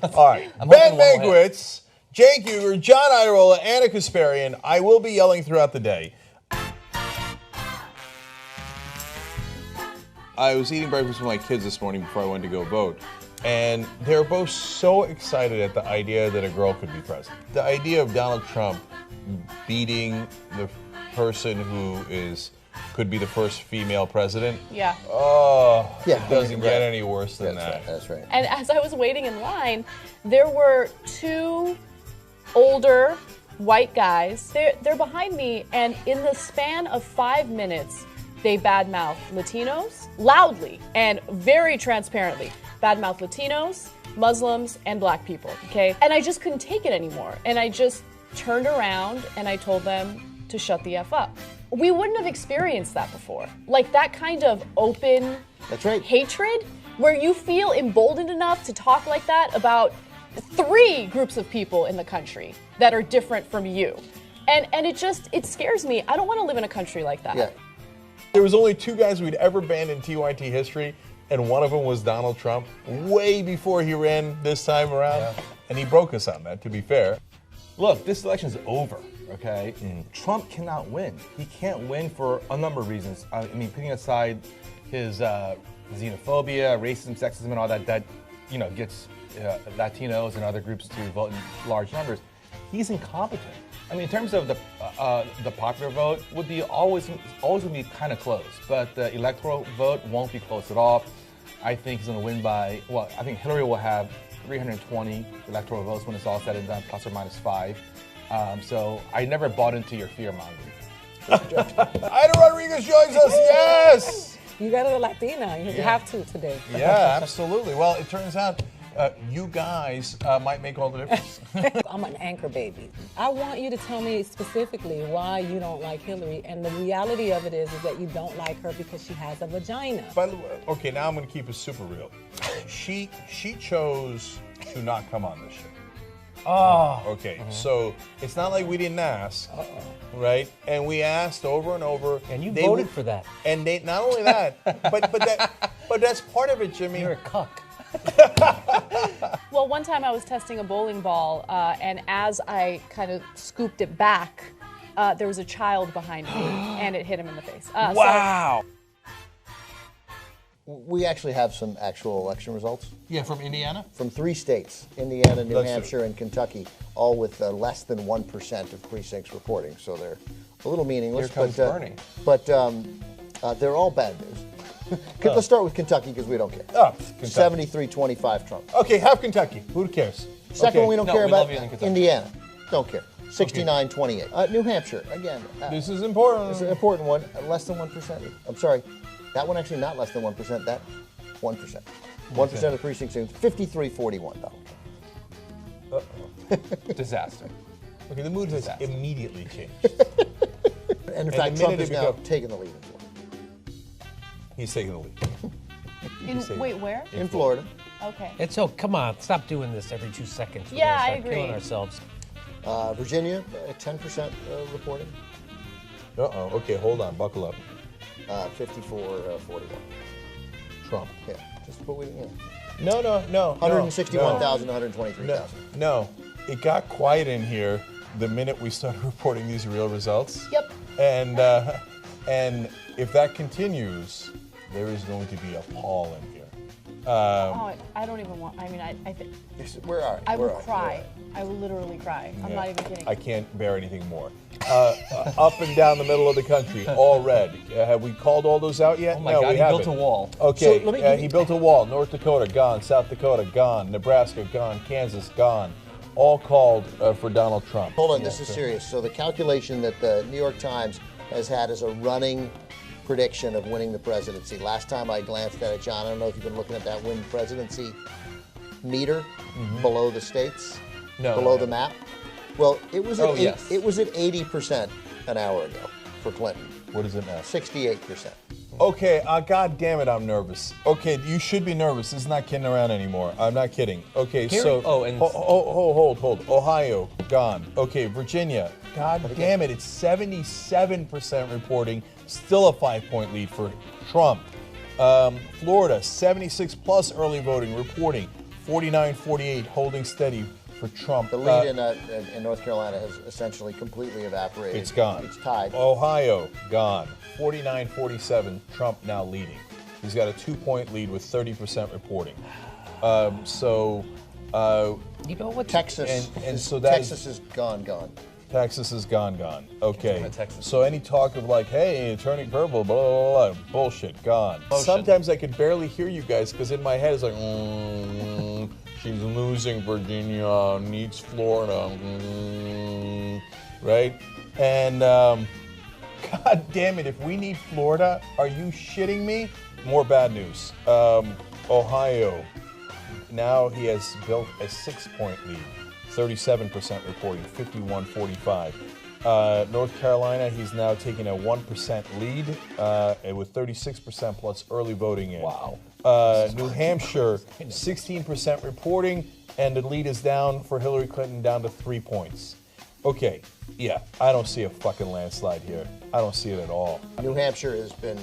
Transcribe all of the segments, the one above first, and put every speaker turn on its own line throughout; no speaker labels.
All right. Ben Mankiewicz, Jake Uger, John Irola, Anna Kasparian. I will be yelling throughout the day. I was eating breakfast with my kids this morning before I went to go vote. And they're both so excited at the idea that a girl could be president. The idea of Donald Trump beating the person who could be the first female president.
Yeah.
Oh, yeah, it doesn't get any worse than that.
Right, that's right.
And as I was waiting in line, there were two older white guys. They're behind me, and in the span of 5 minutes, they badmouth Latinos loudly and very transparently. Badmouth Latinos, Muslims, and black people, okay? And I just couldn't take it anymore. And I just turned around and I told them to shut the F up. We wouldn't have experienced that before. Like that kind of open hatred where you feel emboldened enough to talk like that about 3 groups of people in the country that are different from you. And it scares me. I don't want to live in a country like that.
Yeah. There was only 2 guys we'd ever banned in TYT history, and one of them was Donald Trump, way before he ran this time around. Yeah. And he broke us on that, to be fair.
Look, this election is over, okay? Trump cannot win. He can't win for a number of reasons. I mean, putting aside his xenophobia, racism, sexism, and all that gets Latinos and other groups to vote in large numbers. He's incompetent. I mean, in terms of the popular vote, would be always would be kind of close, but the electoral vote won't be close at all. I think he's going to win by, well, I think Hillary will have 320 electoral votes when it's all said and done, plus or minus 5. So I never bought into your fear-mongering.
Ida Rodriguez joins us, yes!
You got a Latina, you have to today.
Yeah, absolutely. Well, it turns out you guys might make all the difference.
I'm an anchor baby. I want you to tell me specifically why you don't like Hillary, and the reality of it is that you don't like her because she has a vagina.
By the way, okay, now I'm going to keep it super real. She chose to not come on this show.
Oh.
Okay, so it's not like we didn't ask, right? And we asked over and over.
And you voted for that.
And they not only that, but that's part of it, Jimmy.
You're a cuck.
Well, one time I was testing a bowling ball, and as I kind of scooped it back, there was a child behind me, and it hit him in the face.
Wow. We actually have some actual election results.
Yeah, from Indiana?
From 3 states, Indiana, New Hampshire, and Kentucky, all with less than 1% of precincts reporting. So they're a little meaningless.
Here comes Bernie.
But they're all bad news. Let's start with Kentucky because we don't care.
Oh,
73-25 Trump.
Okay, have Kentucky. Who cares?
Second one we don't care about,
in
Indiana. Don't care. 69-28. New Hampshire, again.
This is important.
This is an important one. Less than 1%. I'm sorry. That one actually not less than 1%. That 1%. 1% of the precincts. 53-41, though.
Disaster.
Okay, the mood has immediately changed.
And in fact, Trump is now taking the lead in Florida.
He's taking the lead.
Wait, where?
In Florida.
Okay.
Come on, stop doing this every 2 seconds. We're
Yeah,
gonna
I
start
agree.
killing ourselves.
Virginia, 10% reporting.
Uh-oh, okay, hold on, buckle up.
54-41.
Trump.
Yeah, just what we,
No.
161,000, 123,000.
No, it got quiet in here the minute we started reporting these real results.
Yep.
And if that continues, there is going to be a Paul in here.
I don't even want. I mean, I think
Where are you?
I will cry. I will literally cry. I'm not even kidding.
I can't bear anything more. Up and down the middle of the country, all red. Have we called all those out yet?
Oh my
no,
God,
we
he
haven't.
built a wall.
Okay,
So
he built a wall. North Dakota, gone. South Dakota, gone. Nebraska, gone. Kansas, gone. All called for Donald Trump.
Hold on, this is serious. So the calculation that the New York Times has had as a running prediction of winning the presidency. Last time I glanced at it, John, I don't know if you've been looking at that win presidency meter below the states, below the map. Well, it was at it was at 80% an hour ago for Clinton.
What is it now?
68%.
Okay, God damn it, I'm nervous. Okay, you should be nervous. This is not kidding around anymore. I'm not kidding. Okay, so hold. Ohio, gone. Okay, Virginia, God damn it, it's 77% reporting, still a 5-point lead for Trump. Florida, 76 plus early voting reporting, 49-48, holding steady for Trump.
The lead in North Carolina has essentially completely evaporated.
It's gone.
It's tied.
Ohio, gone. 49-47, Trump now leading. He's got a 2-point lead with 30% reporting.
You know what?
Texas,
so
Texas is gone.
Texas is gone. Okay. So any talk of like, hey, turning purple, blah, blah, blah, bullshit, gone. Sometimes I could barely hear you guys because in my head it's like, she's losing Virginia, needs Florida, right? And God damn it, if we need Florida, are you shitting me? More bad news. Ohio, now he has built a 6-point lead. 37% reporting, 51-45. North Carolina, he's now taking a 1% lead with 36% plus early voting in.
Wow.
New Hampshire, 16% reporting, and the lead is down for Hillary Clinton down to 3 points. Okay, yeah, I don't see a fucking landslide here. I don't see it at all.
New Hampshire has been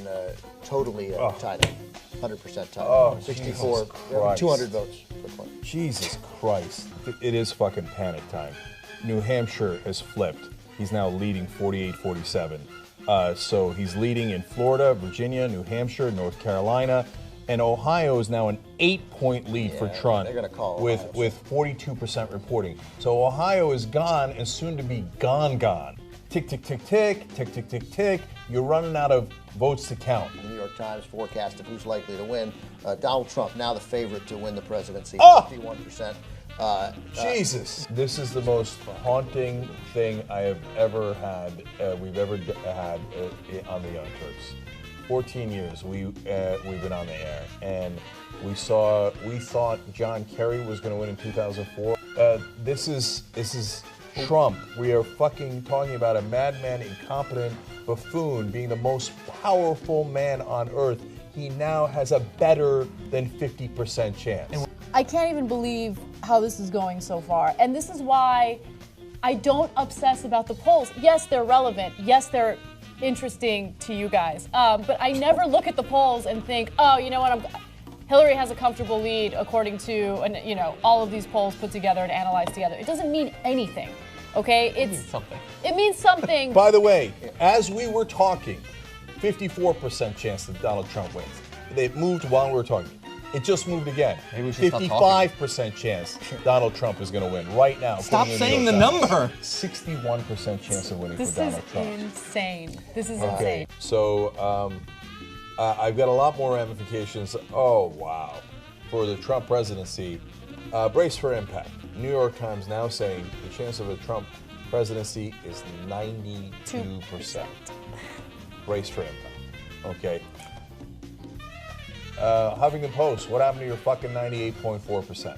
totally tied up. 100% tied.
Oh,
64, 200 votes for Clinton.
Jesus Christ. It is fucking panic time. New Hampshire has flipped. He's now leading 48-47. So he's leading in Florida, Virginia, New Hampshire, North Carolina, and Ohio is now an 8-point lead for Trump.
They're going to call
with 42% reporting. So Ohio is gone and soon to be gone. Tick, tick, tick, tick, tick, tick, tick, tick. You're running out of votes to count.
The New York Times forecast of who's likely to win. Donald Trump, now the favorite to win the presidency, 51%.
Jesus. This is the most haunting thing I have ever had, we've ever had on the Young Turks. 14 years we've been on the air, and we thought John Kerry was going to win in 2004. This is Trump. We are fucking talking about a madman, incompetent buffoon being the most powerful man on earth. He now has a better than 50% chance.
I can't even believe how this is going so far. And this is why I don't obsess about the polls. Yes, they're relevant. Yes, they're interesting to you guys. But I never look at the polls and think, oh, you know what, Hillary has a comfortable lead according to all of these polls put together and analyzed together. It doesn't mean anything, okay? It means something. It means something.
By the way, as we were talking, 54% chance that Donald Trump wins. They moved while we were talking. It just moved again. 55% chance Donald Trump is going to win right now.
Stop saying the number.
61% chance of winning for Donald Trump.
This is insane. This is insane.
So I've got a lot more ramifications. Oh, wow. For the Trump presidency, brace for impact. New York Times now saying the chance of a Trump presidency is 92%. Brace for impact. Okay. Huffington Post, what happened to your fucking 98.4%?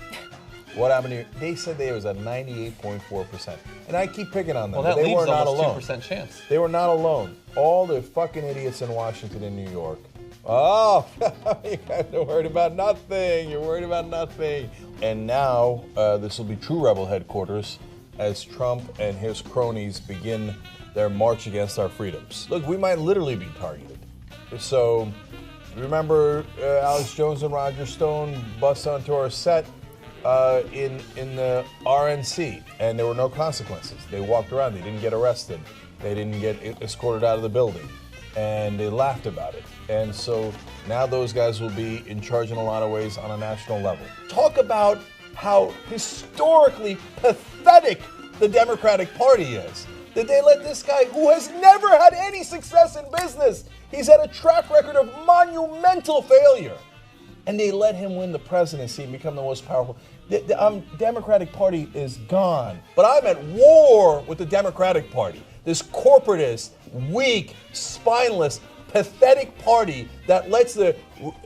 What happened to your, they said there was a 98.4%. And I keep picking on them,
well,
but they were not
alone.
alone.
2% chance.
They were not alone. All the fucking idiots in Washington and New York. Oh, you guys are worried about nothing. You're worried about nothing. And now this will be true rebel headquarters as Trump and his cronies begin their march against our freedoms. Look, we might literally be targeted. So remember Alex Jones and Roger Stone bust onto our set in the RNC, and there were no consequences. They walked around. They didn't get arrested. They didn't get escorted out of the building, and they laughed about it. And so now those guys will be in charge in a lot of ways on a national level. Talk about how historically pathetic the Democratic Party is. That they let this guy, who has never had any success in business, he's had a track record of monumental failure, and they let him win the presidency and become the most powerful. The Democratic Party is gone. But I'm at war with the Democratic Party. This corporatist, weak, spineless, pathetic party that lets the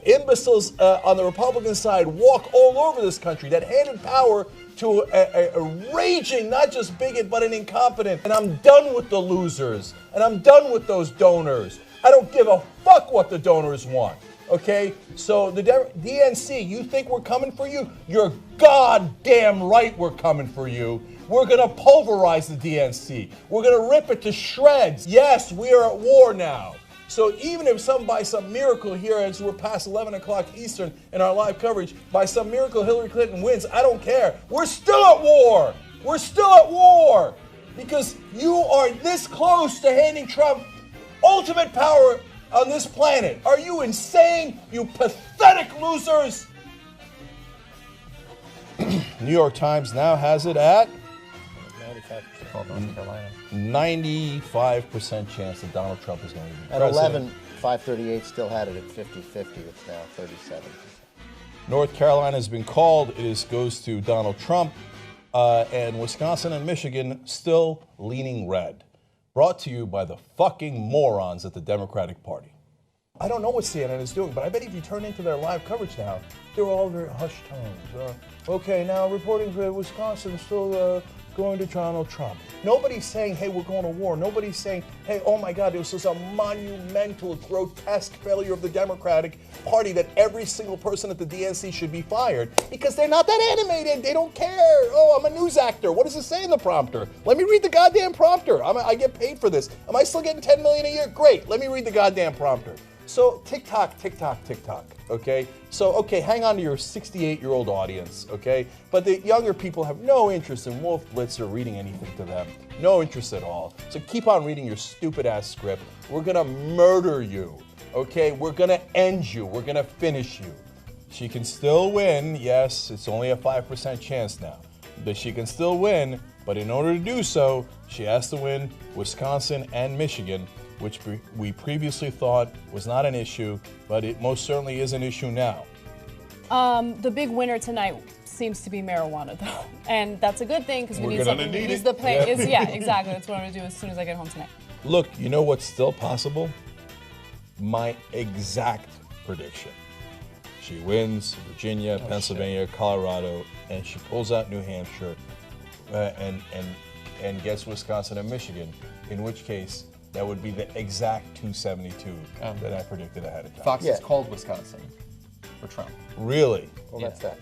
imbeciles on the Republican side walk all over this country, that handed power to a raging, not just bigot, but an incompetent. And I'm done with the losers. And I'm done with those donors. I don't give a fuck what the donors want. Okay? So the DNC, you think we're coming for you? You're goddamn right we're coming for you. We're going to pulverize the DNC. We're going to rip it to shreds. Yes, we are at war now. So even if by some miracle here, as we're past 11 o'clock Eastern in our live coverage, by some miracle Hillary Clinton wins, I don't care. We're still at war. We're still at war because you are this close to handing Trump ultimate power on this planet. Are you insane, you pathetic losers? New York Times now has it at 95% chance that Donald Trump is going to be president.
At 11, 538 still had it at 50-50. It's now 37%.
North Carolina has been called. It goes to Donald Trump. And Wisconsin and Michigan still leaning red. Brought to you by the fucking morons at the Democratic Party. I don't know what CNN is doing, but I bet if you turn into their live coverage now, they're all very hushed tones. Okay, now reporting for Wisconsin still going to Donald Trump. Nobody's saying, hey, we're going to war. Nobody's saying, hey, oh my God, this is a monumental, grotesque failure of the Democratic Party that every single person at the DNC should be fired because they're not that animated. They don't care. Oh, I'm a news actor. What does it say in the prompter? Let me read the goddamn prompter. I get paid for this. Am I still getting $10 million a year? Great. Let me read the goddamn prompter. So tick-tock, tick-tock, tick-tock, okay? So, okay, hang on to your 68-year-old audience, okay? But the younger people have no interest in Wolf Blitzer reading anything to them. No interest at all. So keep on reading your stupid-ass script. We're going to murder you, okay? We're going to end you. We're going to finish you. She can still win. Yes, it's only a 5% chance now. But she can still win. But in order to do so, she has to win Wisconsin and Michigan, which we previously thought was not an issue, but it most certainly is an issue now.
The big winner tonight seems to be marijuana, though, and that's a good thing because we need something to ease the pain. Yeah, exactly. That's what I'm gonna do as soon as I get home tonight.
Look, you know what's still possible? My exact prediction: she wins Virginia, Pennsylvania, Colorado, and she pulls out New Hampshire, and gets Wisconsin and Michigan. In which case, that would be the exact 272 that I predicted ahead of time.
Fox has called Wisconsin for Trump.
Really?
Well, that's that.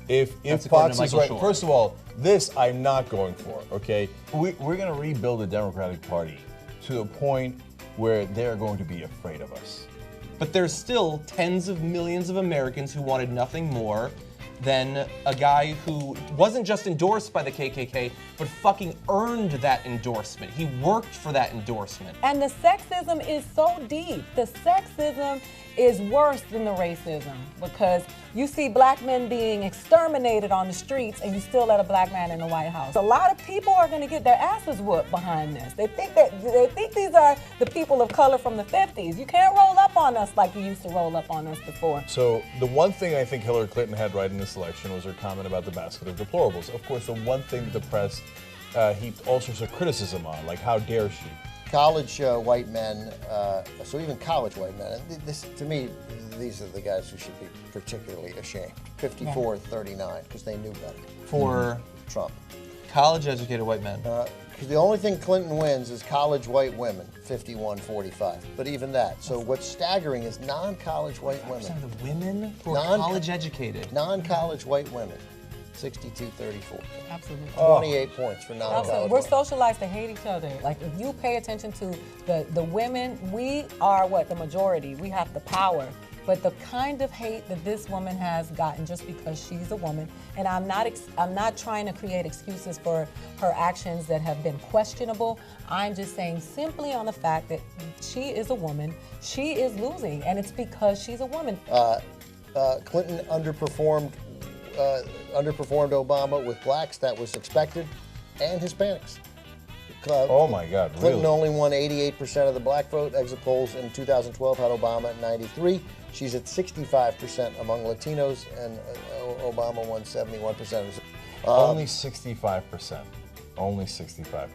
If Fox is right, first of all, this I'm not going for, okay? We're going to rebuild the Democratic Party to a point where they're going to be afraid of us.
But there's still tens of millions of Americans who wanted nothing more than a guy who wasn't just endorsed by the KKK, but fucking earned that endorsement. He worked for that endorsement.
And the sexism is so deep. The sexism is worse than the racism because you see black men being exterminated on the streets and you still let a black man in the White House. A lot of people are going to get their asses whooped behind this. They think these are the people of color from the 50s. You can't roll up on us like you used to roll up on us before.
So the one thing I think Hillary Clinton had right in this election was her comment about the basket of deplorables. Of course, the one thing that the press heaped all sorts of criticism on, like how dare she?
College white men, so even college white men, this, to me, these are the guys who should be particularly ashamed. 54-39, because they knew better.
For
Trump.
College-educated white men.
Because the only thing Clinton wins is college white women, 51-45. But even that. So what's staggering is non-college white women.
Of the women who are college-educated.
Non-college white women. 62-34.
Absolutely.
28 points for non-college.
We're socialized to hate each other. Like, if you pay attention to the women, we are the majority. We have the power. But the kind of hate that this woman has gotten just because she's a woman, and I'm not trying to create excuses for her actions that have been questionable. I'm just saying simply on the fact that she is a woman, she is losing, and it's because she's a woman.
Clinton underperformed Obama with blacks. That was expected, and Hispanics.
Oh my God, really?
Clinton only won 88% of the black vote. Exit polls in 2012 had Obama at 93. She's at 65% among Latinos, and Obama won 71%.
Only 65%. Only 65%.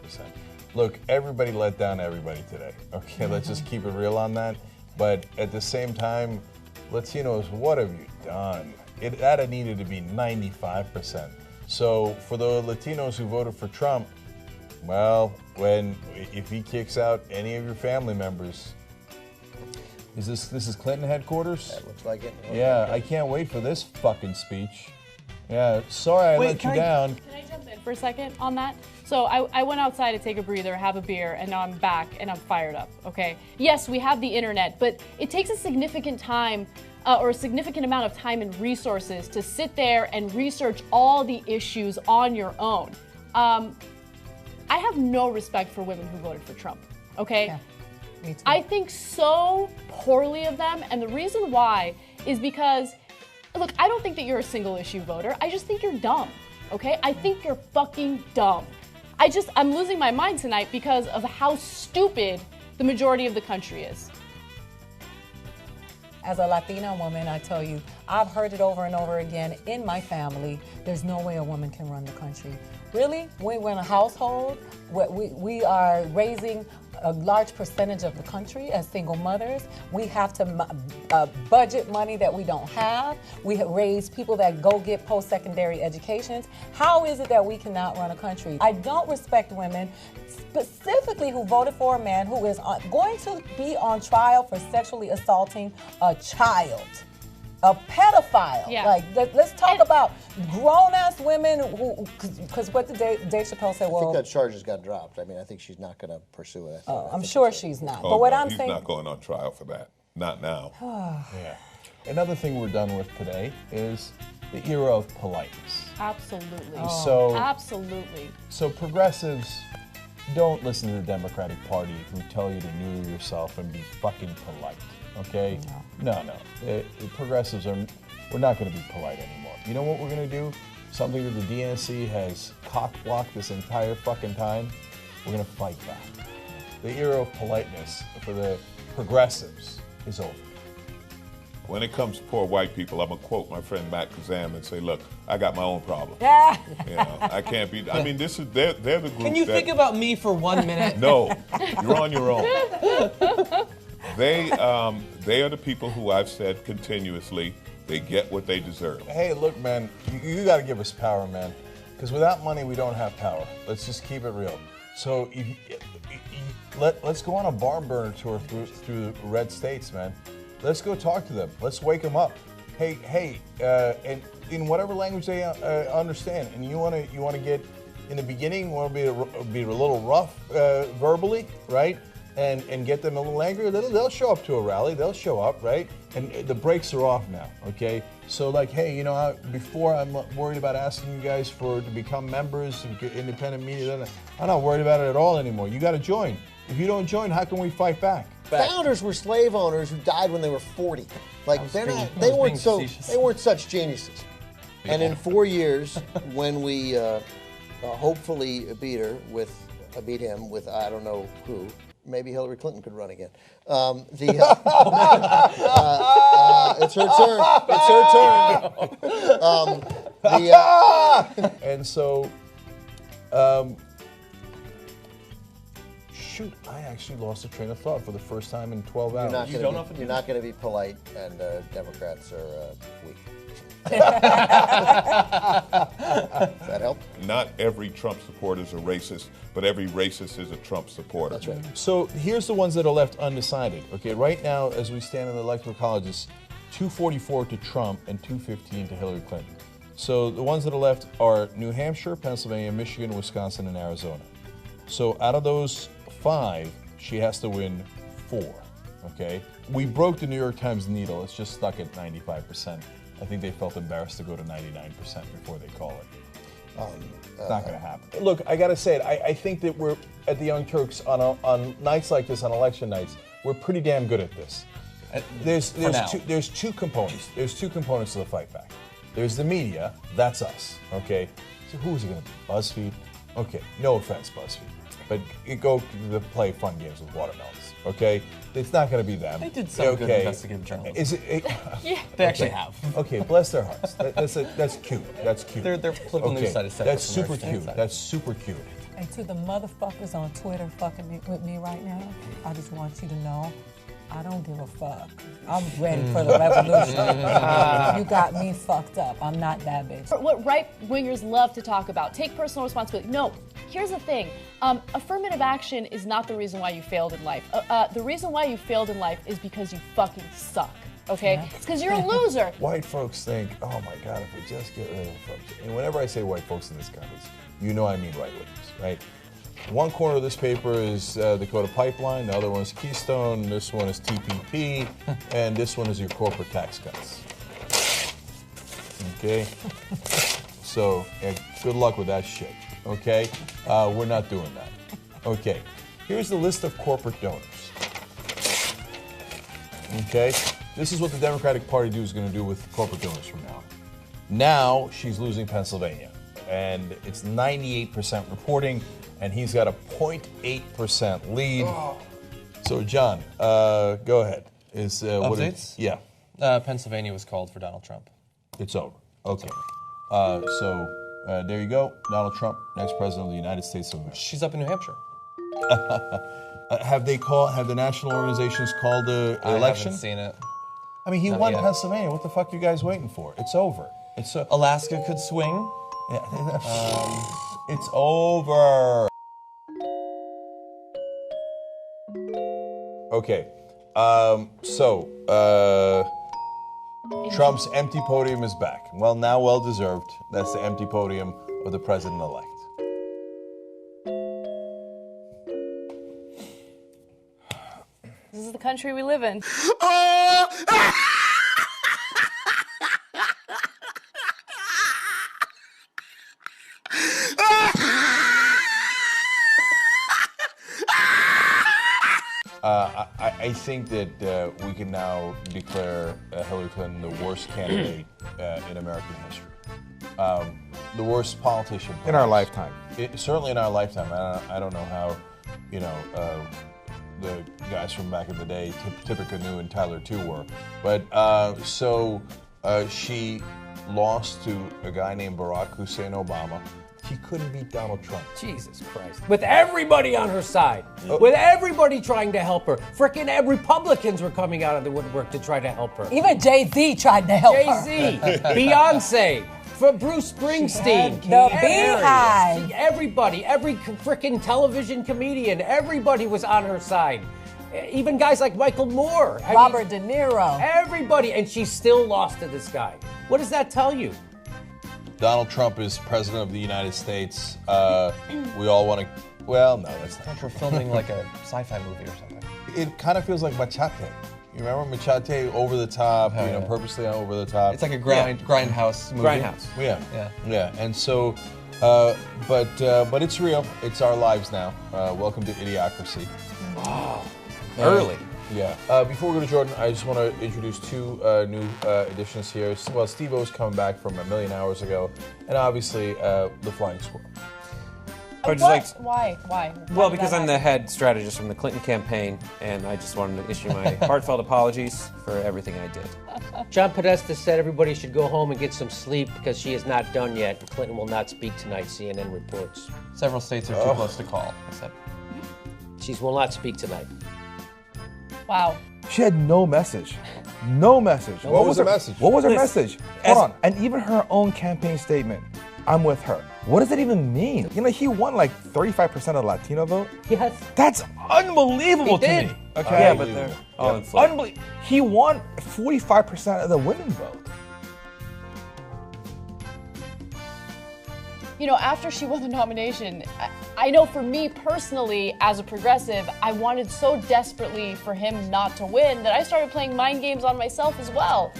Look, everybody let down everybody today. Okay, let's just keep it real on that. But at the same time, Latinos, what have you done? That had needed to be 95%. So for the Latinos who voted for Trump, well, if he kicks out any of your family members, this is Clinton headquarters?
That looks like it.
Yeah, I can't wait for this fucking speech. Yeah, sorry I let you down.
Can I jump in for a second on that. So I went outside to take a breather, have a beer, and now I'm back and I'm fired up, okay? Yes, we have the internet, but it takes a significant time or a significant amount of time and resources to sit there and research all the issues on your own. I have no respect for women who voted for Trump, okay?
Yeah, me too.
I think so poorly of them, and the reason why is because, look, I don't think that you're a single issue voter. I just think you're dumb, okay? I think you're fucking dumb. I'm losing my mind tonight because of how stupid the majority of the country is.
As a Latina woman, I tell you, I've heard it over and over again in my family, there's no way a woman can run the country. Really? We're in a household where we are raising a large percentage of the country as single mothers. We have to budget money that we don't have. We have raised people that go get post-secondary educations. How is it that we cannot run a country? I don't respect women, specifically who voted for a man who is going to be on trial for sexually assaulting a child. A pedophile.
Yeah.
Like, let's talk about grown-ass women who, because what did Dave Chappelle say?
I
Well,
think that charge has got dropped. I mean, I think she's not going to pursue it.
I'm sure she's not.
Oh,
But what
no,
I'm
he's
saying,
not going on trial for that. Not now.
Yeah. Another thing we're done with today is the era of politeness.
Absolutely.
So,
Absolutely.
so progressives, don't listen to the Democratic Party who tell you to neuter yourself and be fucking polite. Okay? No. Progressives we're not going to be polite anymore. You know what we're going to do? Something that the DNC has cock-blocked this entire fucking time? We're going to fight back. The era of politeness for the progressives is over.
When it comes to poor white people, I'm going to quote my friend Matt Kazam and say, look, I got my own problem. You know, I can't be, I mean, they're the group
Can you think about me for 1 minute?
No, you're on your own. They are the people who I've said continuously, they get what they deserve.
Hey, look, man, you got to give us power, man. Because without money, we don't have power. Let's just keep it real. So let's go on a barn burner tour through the red states, man. Let's go talk to them. Let's wake them up. Hey, and in whatever language they understand. And you want to get in the beginning, want to be a little rough verbally, right? And get them a little angry. They'll show up to a rally. They'll show up, right? And the brakes are off now. Okay. So like, hey, you know, before I'm worried about asking you guys to become members of independent media. I'm not worried about it at all anymore. You got to join. If you don't join, how can we fight back?
Founders were slave owners who died when they were 40. Like they weren't such geniuses. And in 4 years, when we hopefully beat him with I don't know who, maybe Hillary Clinton could run again. It's her turn. It's her turn.
And so, shoot, I actually lost a train of thought for the first time in 12 hours.
You're not going to be polite, and Democrats are weak. Does that help?
Not every Trump supporter is a racist, but every racist is a Trump supporter.
That's right.
So here's the ones that are left undecided. Okay, right now, as we stand in the electoral college, it's 244 to Trump and 215 to Hillary Clinton. So the ones that are left are New Hampshire, Pennsylvania, Michigan, Wisconsin, and Arizona. So out of those 5, she has to win 4. Okay, we broke the New York Times needle. It's just stuck at 95%. I think they felt embarrassed to go to 99% before they call it. It's not going to happen. Look, I got to say it. I think that we're at the Young Turks on nights like this, on election nights, we're pretty damn good at this. There's two components. There's 2 components to the fight back. There's the media. That's us. Okay. So who's it going to be? BuzzFeed. Okay. No offense, BuzzFeed, but you go to play fun games with watermelons. Okay. It's not going to be them.
They did some good investigative journalism.
Is it?
Yeah.
They actually have.
Okay, bless their hearts. That's cute. That's cute.
Their political news side is separate.
That's super cute. That's super cute.
and to the motherfuckers on Twitter fucking with me right now, I just want you to know, I don't give a fuck. I'm ready for the revolution. You got me fucked up. I'm not that bitch.
What right-wingers love to talk about, take personal responsibility. No, here's the thing. Affirmative action is not the reason why you failed in life. The reason why you failed in life is because you fucking suck. okay? It's because you're a loser.
White folks think, oh my God, if we just get rid of folks. And whenever I say white folks in this context, you know I mean right wingers, right? One corner of this paper is Dakota Pipeline, the other one is Keystone, this one is TPP, and this one is your corporate tax cuts. Okay? So, good luck with that shit, okay? We're not doing that. Okay, here's the list of corporate donors. Okay, this is what the Democratic Party is going to do with corporate donors from now on. Now she's losing Pennsylvania, and it's 98% reporting, and he's got a 0.8% lead. Oh. So, John, go ahead.
Updates?
Yeah.
Pennsylvania was called for Donald Trump.
It's over. Okay. There you go. Donald Trump, next president of the United States of America.
She's up in New Hampshire.
Have the national organizations called the election?
I haven't seen it.
I mean, he
Not
won
yet.
Pennsylvania. What the fuck are you guys waiting for? It's over.
Alaska could swing.
Yeah. It's over. Okay. Trump's empty podium is back. Well, now well deserved. That's the empty podium of the president-elect.
This is the country we live in.
I think that we can now declare Hillary Clinton the worst candidate in American history. The worst politician. Perhaps.
In our lifetime.
Certainly in our lifetime. I don't know how, the guys from back in the day, Tippecanoe and Tyler too were. But she lost to a guy named Barack Hussein Obama. He couldn't beat Donald Trump.
Jesus Christ. With everybody on her side. With everybody trying to help her. Frickin' Republicans were coming out of the woodwork to try to help her.
Even Jay-Z tried to help her.
Jay-Z, Beyonce, for Bruce Springsteen.
The Beehive.
Everybody, every frickin' television comedian, everybody was on her side. Even guys like Michael Moore.
Robert De Niro.
Everybody, and she still lost to this guy. What does that tell you?
Donald Trump is president of the United States. We all want to. Well, no, that's not.
We're filming like a sci-fi movie or something.
It kind of feels like Machete. You remember Machete? Over the top, purposely over the top.
It's like a grindhouse movie.
Grindhouse.
Yeah. And so, but it's real. It's our lives now. Welcome to Idiocracy.
Wow. Early.
Yeah. Before we go to Jordan, I just want to introduce two new additions here. Well, Steve-O's coming back from a million hours ago, and obviously the Flying Squirrel.
Why?
Well, because I'm the head strategist from the Clinton campaign, and I just wanted to issue my heartfelt apologies for everything I did.
John Podesta said everybody should go home and get some sleep because she is not done yet, and Clinton will not speak tonight, CNN reports.
Several states are too close to call.
She will not speak tonight.
Wow.
She had no message. No message.
What was her message?
What was her message? Hold on. And even her own campaign statement, I'm with her. What does that even mean? He won like 35% of the Latino vote.
Yes.
That's unbelievable to me. Okay.
Yeah, but they're all inflated.
He won 45% of the women vote.
After she won the nomination, I know for me personally, as a progressive, I wanted so desperately for him not to win that I started playing mind games on myself as well.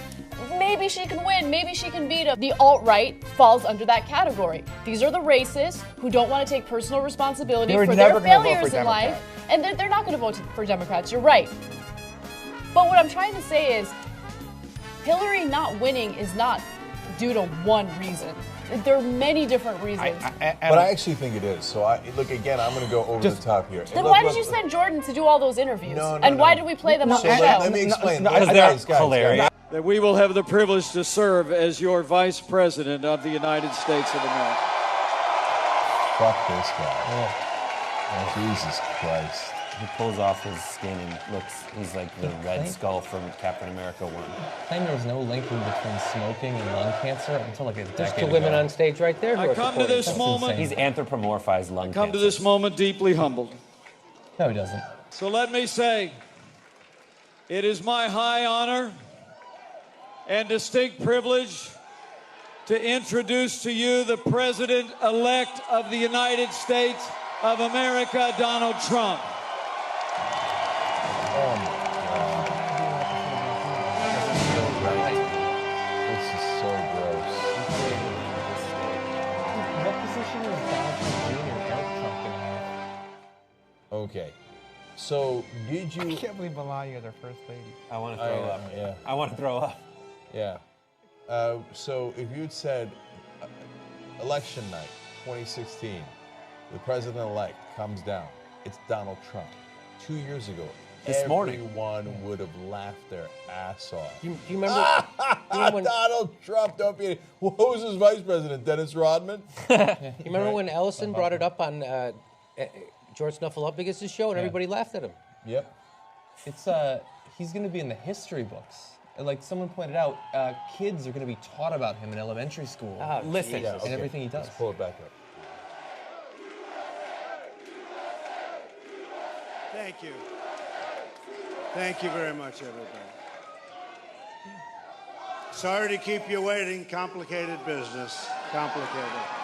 Maybe she can win, maybe she can beat him. The alt-right falls under that category. These are the racists who don't want to take personal responsibility for their failures in life, and they're not going to vote for Democrats, you're right. But what I'm trying to say is, Hillary not winning is not due to one reason. There are many different reasons.
But I actually think it is. So, look, again, I'm going to go over the top here.
Then why did you send Jordan to do all those interviews? And why did we play them on the show?
Let me explain. Guys,
hilarious.
That we will have the privilege to serve as your Vice President of the United States of America.
Fuck this guy. Oh, Jesus Christ.
He pulls off his skin and he's like the Red Skull from Captain America 1.
Claimed there was no link between smoking and lung cancer until like a decade
There's two
ago.
women on stage right there.
I come to this moment.
He's anthropomorphized lung cancer.
Come to this moment deeply humbled.
No, he doesn't.
So let me say, it is my high honor and distinct privilege to introduce to you the President-elect of the United States of America, Donald Trump.
Oh my God. This is so gross.
What position is Donald Trump Jr. Trump gonna have?
Okay. So, did you...
I can't believe Melania is our first lady. I want to
I
throw
know,
up.
yeah.
I want to throw up.
Yeah. So if you'd said election night 2016, the president-elect comes down, it's Donald Trump. 2 years ago,
This morning.
everyone would have laughed their ass off.
Do you remember? when,
Donald Trump, don't be... What was his vice president, Dennis Rodman?
you remember when Ellison brought it up on George Snuffleupagus' show and everybody laughed at him?
Yep.
It's he's going to be in the history books. Like someone pointed out, kids are going to be taught about him in elementary school.
Oh,
Listen.
Yeah,
and everything he does.
Let's pull it back up.
Thank you. Thank you very much, everybody. Sorry to keep you waiting. Complicated business. Complicated.